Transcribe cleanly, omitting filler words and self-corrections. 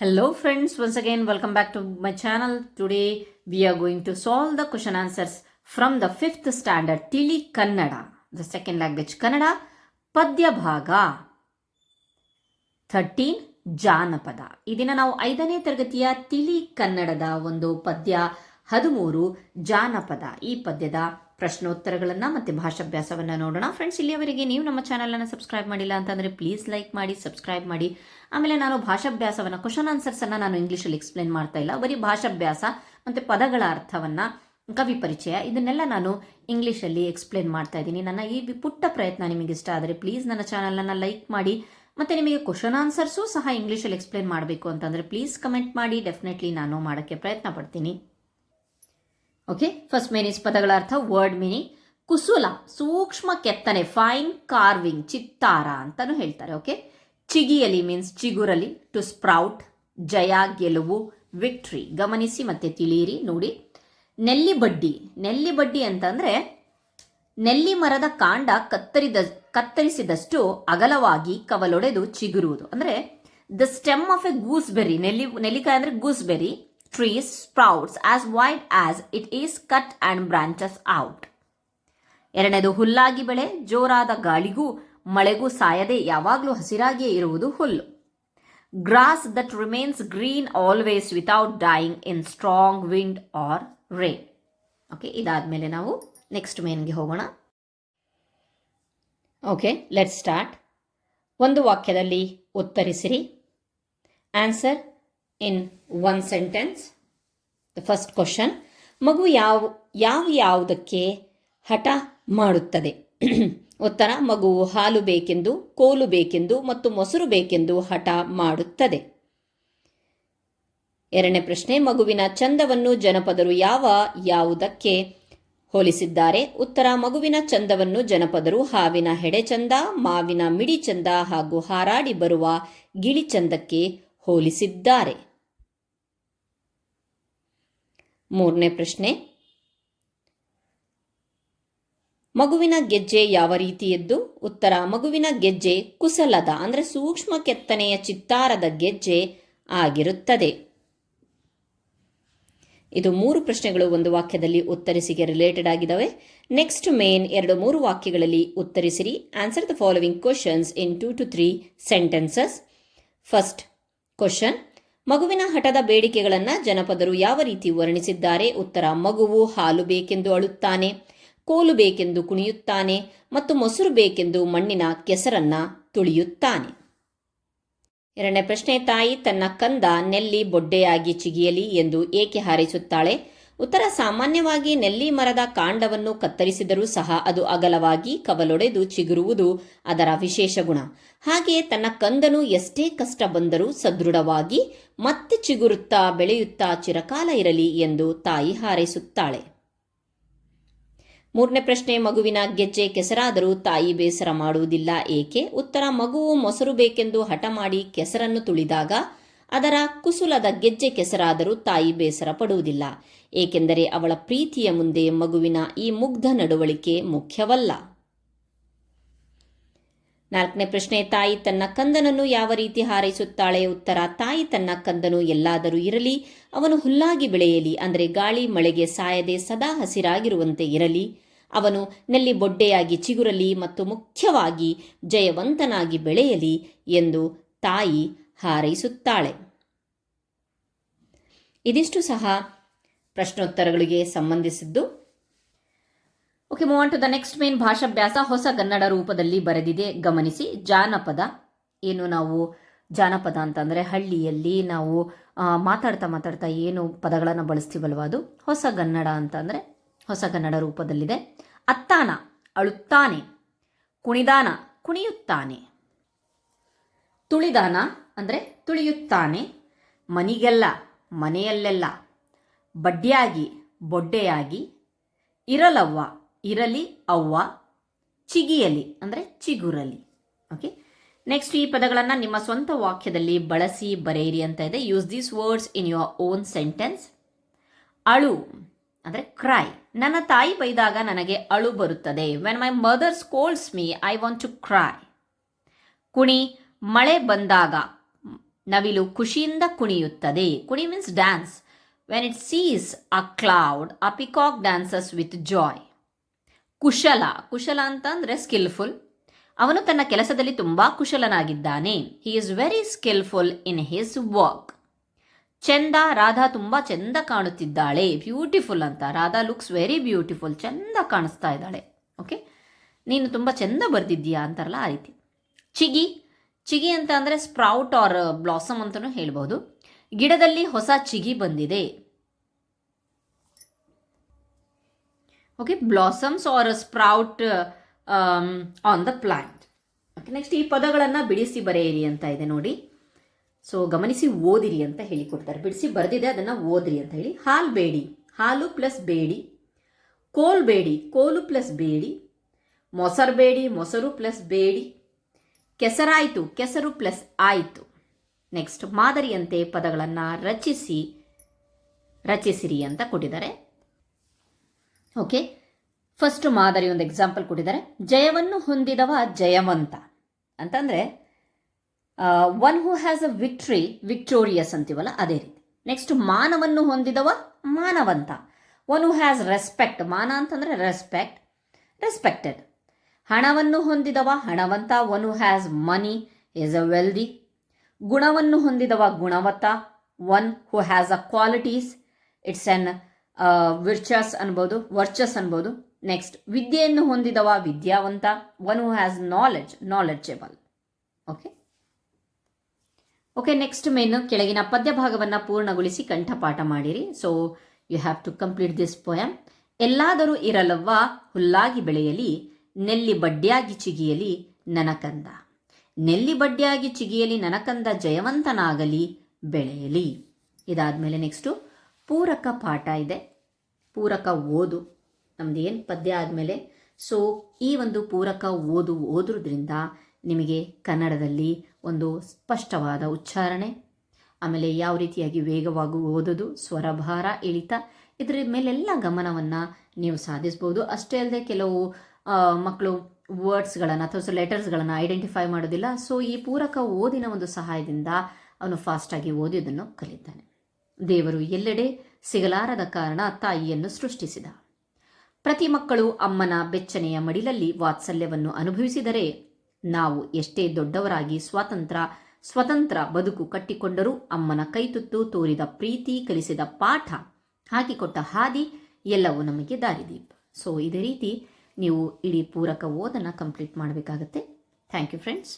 Hello friends, once again welcome back to my channel. Today we are going to solve the question answers from the 5th standard Tili Kannada, the second language Kannada, Padya Bhaga 13 ಜಾನಪದ. ಇದನ್ನ ನಾವು 5ನೇ ತರಗತಿಯ ತಿಳಿ ಕನ್ನಡದ ಒಂದು ಪದ್ಯ 13 ಜಾನಪದ ಈ ಪದ್ಯದ ಪ್ರಶ್ನೋತ್ತರಗಳನ್ನು ಮತ್ತು ಭಾಷಾಭ್ಯಾಸವನ್ನು ನೋಡೋಣ. ಫ್ರೆಂಡ್ಸ್, ಇಲ್ಲಿಯವರೆಗೆ ನೀವು ನಮ್ಮ ಚಾನಲನ್ನು ಸಬ್ಸ್ಕ್ರೈಬ್ ಮಾಡಿಲ್ಲ ಅಂತಂದರೆ ಪ್ಲೀಸ್ ಲೈಕ್ ಮಾಡಿ, ಸಬ್ಸ್ಕ್ರೈಬ್ ಮಾಡಿ. ಆಮೇಲೆ ನಾನು ಭಾಷಾಭ್ಯಾಸವನ್ನು, ಕ್ವಶನ್ ಆನ್ಸರ್ಸನ್ನು ನಾನು ಇಂಗ್ಲೀಷಲ್ಲಿ ಎಕ್ಸ್ಪ್ಲೇನ್ ಮಾಡ್ತಾ ಇಲ್ಲ, ಬರೀ ಭಾಷಾಭ್ಯಾಸ ಮತ್ತು ಪದಗಳ ಅರ್ಥವನ್ನು, ಕವಿ ಪರಿಚಯ ಇದನ್ನೆಲ್ಲ ನಾನು ಇಂಗ್ಲೀಷಲ್ಲಿ ಎಕ್ಸ್ಪ್ಲೇನ್ ಮಾಡ್ತಾ ಇದ್ದೀನಿ. ನನ್ನ ಈ ಪುಟ್ಟ ಪ್ರಯತ್ನ ನಿಮಗೆ ಇಷ್ಟ ಆದರೆ ಪ್ಲೀಸ್ ನನ್ನ ಚಾನಲನ್ನು ಲೈಕ್ ಮಾಡಿ. ಮತ್ತು ನಿಮಗೆ ಕ್ವಶನ್ ಆನ್ಸರ್ಸು ಸಹ ಇಂಗ್ಲೀಷಲ್ಲಿ ಎಕ್ಸ್ಪ್ಲೇನ್ ಮಾಡಬೇಕು ಅಂತಂದರೆ ಪ್ಲೀಸ್ ಕಮೆಂಟ್ ಮಾಡಿ. ಡೆಫಿನೆಟ್ಲಿ ನಾನು ಮಾಡೋಕ್ಕೆ ಪ್ರಯತ್ನ ಪಡ್ತೀನಿ. ಓಕೆ, ಫಸ್ಟ್ ಮೀನಿಂಗ್ಸ್ ಪದಗಳ ಅರ್ಥ. ವರ್ಡ್ ಮೀನಿಂಗ್: ಕುಸುಲ, ಸೂಕ್ಷ್ಮ ಕೆತ್ತನೆ, ಫೈನ್ ಕಾರ್ವಿಂಗ್, ಚಿತ್ತಾರ ಅಂತಾನು ಹೇಳ್ತಾರೆ. ಓಕೆ, ಚಿಗಿಯಲಿ ಮೀನ್ಸ್ ಚಿಗುರಲಿ, ಟು ಸ್ಪ್ರೌಟ್, ಜಯ ಗೆಲುವು, ವಿಕ್ಟ್ರಿ. ಗಮನಿಸಿ ಮತ್ತೆ ತಿಳಿಯಿರಿ, ನೋಡಿ. ನೆಲ್ಲಿಬಡ್ಡಿ, ನೆಲ್ಲಿಬಡ್ಡಿ ಅಂತಂದ್ರೆ ನೆಲ್ಲಿ ಮರದ ಕಾಂಡ ಕತ್ತರಿಸಿದಷ್ಟು ಅಗಲವಾಗಿ ಕವಲೊಡೆದು ಚಿಗುರುವುದು. ಅಂದ್ರೆ the stem of A gooseberry, ನೆಲ್ಲಿಕಾಯಿ ಅಂದ್ರೆ gooseberry trees sprouts as wide as it is cut and branches out. ಎರಡನೇದು ಹುಲ್ಲಾಗಿ ಬೆಳೆ, ಜೋರಾದ ಗಾಳಿಗೂ ಮಳೆಗೂ ಸಾಯದೆ ಯಾವಾಗಲೂ ಹಸಿರಾಗಿಯೇ ಇರುವುದು ಹುಲ್ಲು. Grass that remains green always without dying in strong wind or rain. Okay, ಇದಾದ್ಮೇಲೆ ನಾವು ನೆಕ್ಸ್ಟ್ ಮೇನ್ಗೆ ಹೋಗೋಣ. Okay, let's start. ಒಂದು ವಾಕ್ಯದಲ್ಲಿ ಉತ್ತರಿಸಿರಿ. Answer in one sentence. The first question: ಮಗು ಯಾವುದಕ್ಕೆ ಹಠ ಮಾಡುತ್ತದೆ? ಉತ್ತರ: ಮಗುವು ಹಾಲು ಬೇಕೆಂದು, ಕೋಲು ಬೇಕೆಂದು ಮತ್ತು ಮೊಸರು ಬೇಕೆಂದು ಹಠ ಮಾಡುತ್ತದೆ. ಎರಡನೇ ಪ್ರಶ್ನೆ: ಮಗುವಿನ ಚಂದವನ್ನು ಜನಪದರು ಯಾವುದಕ್ಕೆ ಹೋಲಿಸಿದ್ದಾರೆ? ಉತ್ತರ: ಮಗುವಿನ ಚಂದವನ್ನು ಜನಪದರು ಹಾವಿನ ಹೆಡೆ ಚಂದ, ಮಾವಿನ ಮಿಡಿ ಚಂದ ಹಾಗೂ ಹಾರಾಡಿ ಬರುವ ಗಿಳಿ ಚಂದಕ್ಕೆ ಹೋಲಿಸಿದ್ದಾರೆ. ಮೂರನೇ ಪ್ರಶ್ನೆ: ಮಗುವಿನ ಗೆಜ್ಜೆ ಯಾವ ರೀತಿಯದ್ದು? ಉತ್ತರ: ಮಗುವಿನ ಗೆಜ್ಜೆ ಕುಸಲದ ಅಂದರೆ ಸೂಕ್ಷ್ಮ ಕೆತ್ತನೆಯ ಚಿತ್ತಾರದ ಗೆಜ್ಜೆ ಆಗಿರುತ್ತದೆ. ಇದು 3 ಪ್ರಶ್ನೆಗಳು ಒಂದು ವಾಕ್ಯದಲ್ಲಿ ಉತ್ತರಿಸಿಗೆ ರಿಲೇಟೆಡ್ ಆಗಿದ್ದಾವೆ. ನೆಕ್ಸ್ಟ್ ಮೇನ್ 2-3 ವಾಕ್ಯಗಳಲ್ಲಿ ಉತ್ತರಿಸಿರಿ. Answer the following questions in 2 to 3 sentences. First question: ಮಗುವಿನ ಹಠದ ಬೇಡಿಕೆಗಳನ್ನು ಜನಪದರು ಯಾವ ರೀತಿ ವರ್ಣಿಸಿದ್ದಾರೆ? ಉತ್ತರ: ಮಗುವು ಹಾಲು ಬೇಕೆಂದು ಅಳುತ್ತಾನೆ, ಕೋಲು ಬೇಕೆಂದು ಕುಣಿಯುತ್ತಾನೆ ಮತ್ತು ಮೊಸರು ಬೇಕೆಂದು ಮಣ್ಣಿನ ಕೆಸರನ್ನ ತುಳಿಯುತ್ತಾನೆ. ಎರಡನೇ ಪ್ರಶ್ನೆ: ತಾಯಿ ತನ್ನ ಕಂದ ನೆಲ್ಲಿ ಬೊಡ್ಡೆಯಾಗಿ ಚಿಗಿಯಲಿ ಎಂದು ಏಕೆ ಹಾರೈಸುತ್ತಾಳೆ? ಉತ್ತರ: ಸಾಮಾನ್ಯವಾಗಿ ನೆಲ್ಲಿ ಮರದ ಕಾಂಡವನ್ನು ಕತ್ತರಿಸಿದರೂ ಸಹ ಅದು ಅಗಲವಾಗಿ ಕವಲೊಡೆದು ಚಿಗುರುವುದು ಅದರ ವಿಶೇಷ ಗುಣ. ಹಾಗೆಯೇ ತನ್ನ ಕಂದನು ಎಷ್ಟೇ ಕಷ್ಟ ಬಂದರೂ ಸದೃಢವಾಗಿ ಮತ್ತೆ ಚಿಗುರುತ್ತಾ ಬೆಳೆಯುತ್ತಾ ಚಿರಕಾಲ ಇರಲಿ ಎಂದು ತಾಯಿ ಹಾರೈಸುತ್ತಾಳೆ. ಮೂರನೇ ಪ್ರಶ್ನೆ: ಮಗುವಿನ ಗೆಜ್ಜೆ ಕೆಸರಾದರೂ ತಾಯಿ ಬೇಸರ ಮಾಡುವುದಿಲ್ಲ, ಏಕೆ? ಉತ್ತರ: ಮಗುವು ಮೊಸರು ಬೇಕೆಂದು ಹಠ ಮಾಡಿ ಕೆಸರನ್ನು ತುಳಿದಾಗ ಅದರ ಕುಸುಲದ ಗೆಜ್ಜೆ ಕೆಸರಾದರೂ ತಾಯಿ ಬೇಸರ ಪಡುವುದಿಲ್ಲ, ಏಕೆಂದರೆ ಅವಳ ಪ್ರೀತಿಯ ಮುಂದೆ ಮಗುವಿನ ಈ ಮುಗ್ಧ ನಡವಳಿಕೆ ಮುಖ್ಯವಲ್ಲ. ನಾಲ್ಕನೇ ಪ್ರಶ್ನೆ: ತಾಯಿ ತನ್ನ ಕಂದನನ್ನು ಯಾವ ರೀತಿ ಹಾರೈಸುತ್ತಾಳೆ? ಉತ್ತರ: ತಾಯಿ ತನ್ನ ಕಂದನು ಎಲ್ಲಾದರೂ ಇರಲಿ, ಅವನು ಹುಲ್ಲಾಗಿ ಬೆಳೆಯಲಿ, ಅಂದರೆ ಗಾಳಿ ಮಳೆಗೆ ಸಾಯದೆ ಸದಾ ಹಸಿರಾಗಿರುವಂತೆ ಇರಲಿ, ಅವನು ನೆಲ್ಲಿ ಬೊಡ್ಡೆಯಾಗಿ ಚಿಗುರಲಿ ಮತ್ತು ಮುಖ್ಯವಾಗಿ ಜಯವಂತನಾಗಿ ಬೆಳೆಯಲಿ ಎಂದು ತಾಯಿ ಹಾರೈಸುತ್ತಾಳೆ. ಇದಿಷ್ಟು ಸಹ ಪ್ರಶ್ನೋತ್ತರಗಳಿಗೆ ಸಂಬಂಧಿಸಿದ್ದು. Okay, move on to the next main ಭಾಷಾಭ್ಯಾಸ. ಹೊಸಗನ್ನಡ ರೂಪದಲ್ಲಿ ಬರೆದಿದೆ, ಗಮನಿಸಿ. ಜಾನಪದ ಏನು? ನಾವು ಜಾನಪದ ಅಂತಂದರೆ ಹಳ್ಳಿಯಲ್ಲಿ ನಾವು ಮಾತಾಡ್ತಾ ಏನು ಪದಗಳನ್ನು ಬಳಸ್ತೀವಲ್ವ, ಅದು ಹೊಸಗನ್ನಡ ಅಂತಂದರೆ ಹೊಸಗನ್ನಡ ರೂಪದಲ್ಲಿದೆ. ಅತ್ತಾನ ಅಳುತ್ತಾನೆ, ಕುಣಿದಾನ ಕುಣಿಯುತ್ತಾನೆ, ತುಳಿದಾನ ಅಂದರೆ ತುಳಿಯುತ್ತಾನೆ, ಮನಿಗೆಲ್ಲ ಮನೆಯಲ್ಲೆಲ್ಲ, ಬಡ್ಡಿಯಾಗಿ ಬೊಡ್ಡೆಯಾಗಿ, ಇರಲವ್ವ ಇರಲಿ ಅವ್ವ, ಚಿಗಿಯಲಿ ಅಂದರೆ ಚಿಗುರಲಿ. ಓಕೆ, ನೆಕ್ಸ್ಟ್ ಈ ಪದಗಳನ್ನು ನಿಮ್ಮ ಸ್ವಂತ ವಾಕ್ಯದಲ್ಲಿ ಬಳಸಿ ಬರೆಯಿರಿ ಅಂತ ಇದೆ. Use these words in your own sentence. ಅಳು ಅಂದರೆ ಕ್ರೈ. ನನ್ನ ತಾಯಿ ಬೈದಾಗ ನನಗೆ ಅಳು ಬರುತ್ತದೆ. When my mother scolds me I want to cry. ಕುಣಿ, ಮಳೆ ಬಂದಾಗ ನವಿಲು ಖುಷಿಯಿಂದ ಕುಣಿಯುತ್ತದೆ. ಕುಣಿ means dance. When it sees a cloud a peacock dances with joy. ಕುಶಲ. ಕುಶಲ ಅಂತಂದರೆ ಸ್ಕಿಲ್ಫುಲ್. ಅವನು ತನ್ನ ಕೆಲಸದಲ್ಲಿ ತುಂಬ ಕುಶಲನಾಗಿದ್ದಾನೆ. He is very skillful in his work. ಚಂದ. ರಾಧಾ ತುಂಬ ಚೆಂದ ಕಾಣುತ್ತಿದ್ದಾಳೆ. ಬ್ಯೂಟಿಫುಲ್ ಅಂತ. Radha looks very beautiful. ಚೆಂದ ಕಾಣಿಸ್ತಾ ಇದ್ದಾಳೆ. ಓಕೆ, ನೀನು ತುಂಬ ಚೆಂದ ಬರೆದಿದ್ದೀಯಾ ಅಂತಾರಲ್ಲ ಆ ರೀತಿ. ಚಿಗಿ. ಚಿಗಿ ಅಂತ ಅಂದರೆ ಸ್ಪ್ರೌಟ್ ಆರ್ ಬ್ಲಾಸಮ್ ಅಂತಲೂ ಹೇಳ್ಬೋದು. ಗಿಡದಲ್ಲಿ ಹೊಸ ಚಿಗಿ ಬಂದಿದೆ. Okay, blossoms are sprout on the plant. Okay, next ಈ ಪದಗಳನ್ನು ಬಿಡಿಸಿ ಬರೆಯಿರಿ ಅಂತ ಇದೆ ನೋಡಿ. ಸೊ ಗಮನಿಸಿ ಓದಿರಿ ಅಂತ ಹೇಳಿಕೊಡ್ತಾರೆ. ಬಿಡಿಸಿ ಬರೆದಿದೆ, ಅದನ್ನು ಓದಿರಿ ಅಂತ ಹೇಳಿ. ಹಾಲು ಬೇಡಿ. ಹಾಲು ಪ್ಲಸ್ ಬೇಡಿ. ಕೋಲ್ ಬೇಡಿ. ಕೋಲು ಪ್ಲಸ್ ಬೇಡಿ. ಮೊಸರು ಬೇಡಿ. ಮೊಸರು ಪ್ಲಸ್ ಬೇಡಿ. ಕೆಸರಾಯಿತು. ಕೆಸರು ಪ್ಲಸ್ ಆಯಿತು. ನೆಕ್ಸ್ಟ್ ಮಾದರಿಯಂತೆ ಪದಗಳನ್ನು ರಚಿಸಿರಿ ಅಂತ ಕೊಟ್ಟಿದ್ದಾರೆ. ಓಕೆ, ಫಸ್ಟ್ ಮಾದರಿ ಒಂದು ಎಕ್ಸಾಂಪಲ್ ಕೊಟ್ಟಿದ್ದಾರೆ. ಜಯವನ್ನು ಹೊಂದಿದವ ಜಯವಂತ ಅಂತಂದರೆ one who has a victorious ಅಂತೀವಲ್ಲ ಅದೇ ರೀತಿ. ನೆಕ್ಸ್ಟ್ ಮಾನವನ್ನು ಹೊಂದಿದವ ಮಾನವಂತ. One who has respect. ಮಾನ ಅಂತಂದರೆ ರೆಸ್ಪೆಕ್ಟೆಡ್. ಹಣವನ್ನು ಹೊಂದಿದವ ಹಣವಂತ. One who has money is a wealthy. ಗುಣವನ್ನು ಹೊಂದಿದವ ಗುಣವತ್ತ. One who has a qualities. It's an virtues ಅನ್ಬೋದು. ನೆಕ್ಸ್ಟ್ ವಿದ್ಯೆಯನ್ನು ಹೊಂದಿದವ ವಿದ್ಯಾವಂತ. One who has knowledgeable. Okay, next main ಕೆಳಗಿನ ಪದ್ಯ ಭಾಗವನ್ನು ಪೂರ್ಣಗೊಳಿಸಿ ಕಂಠಪಾಠ ಮಾಡಿರಿ. So you have to complete this poem. ಎಲ್ಲಾದರೂ ಇರಲವ್ವ ಹುಲ್ಲಾಗಿ ಬೆಳೆಯಲಿ, ನೆಲ್ಲಿ ಬಡ್ಡಿಯಾಗಿ ಚಿಗಿಯಲಿ ನನಕಂದ. ನೆಲ್ಲಿ ಬಡ್ಡಿಯಾಗಿ ಚಿಗಿಯಲಿ ನನಕಂದ, ಜಯವಂತನಾಗಲಿ ಬೆಳೆಯಲಿ. ಇದಾದಮೇಲೆ ನೆಕ್ಸ್ಟು ಪೂರಕ ಪಾಠ ಇದೆ. ಪೂರಕ ಓದು ನಮ್ದು ಏನು ಪದ್ಯ ಆದಮೇಲೆ. ಸೊ ಈ ಒಂದು ಪೂರಕ ಓದೋದ್ರಿಂದ ನಿಮಗೆ ಕನ್ನಡದಲ್ಲಿ ಒಂದು ಸ್ಪಷ್ಟವಾದ ಉಚ್ಚಾರಣೆ, ಆಮೇಲೆ ಯಾವ ರೀತಿಯಾಗಿ ವೇಗವಾಗಿ ಓದೋದು, ಸ್ವರಭಾರ, ಇಳಿತ, ಇದರ ಮೇಲೆಲ್ಲ ಗಮನವನ್ನು ನೀವು ಸಾಧಿಸ್ಬೋದು. ಅಷ್ಟೇ ಅಲ್ಲದೆ ಕೆಲವು ಮಕ್ಕಳು ವರ್ಡ್ಸ್ಗಳನ್ನು ಅಥವಾ ಲೆಟರ್ಸ್ಗಳನ್ನು ಐಡೆಂಟಿಫೈ ಮಾಡೋದಿಲ್ಲ. ಸೊ ಈ ಪೂರಕ ಓದಿನ ಒಂದು ಸಹಾಯದಿಂದ ಅವನು ಫಾಸ್ಟಾಗಿ ಓದೋದನ್ನು ಕಲಿತಾನೆ. ದೇವರು ಎಲ್ಲೆಡೆ ಸಿಗಲಾರದ ಕಾರಣ ತಾಯಿಯನ್ನು ಸೃಷ್ಟಿಸಿದ. ಪ್ರತಿ ಮಕ್ಕಳು ಅಮ್ಮನ ಬೆಚ್ಚನೆಯ ಮಡಿಲಲ್ಲಿ ವಾತ್ಸಲ್ಯವನ್ನು ಅನುಭವಿಸಿದರೆ ನಾವು ಎಷ್ಟೇ ದೊಡ್ಡವರಾಗಿ ಸ್ವತಂತ್ರ ಬದುಕು ಕಟ್ಟಿಕೊಂಡರೂ ಅಮ್ಮನ ಕೈತುತ್ತು, ತೋರಿದ ಪ್ರೀತಿ, ಕಲಿಸಿದ ಪಾಠ, ಹಾಕಿಕೊಟ್ಟ ಹಾದಿ ಎಲ್ಲವೂ ನಮಗೆ ದಾರಿದೀಪ. ಸೊ ಇದೇ ರೀತಿ ನೀವು ಇಡೀ ಪೂರಕ ಓದನ್ನು ಕಂಪ್ಲೀಟ್ ಮಾಡಬೇಕಾಗತ್ತೆ. Thank you friends.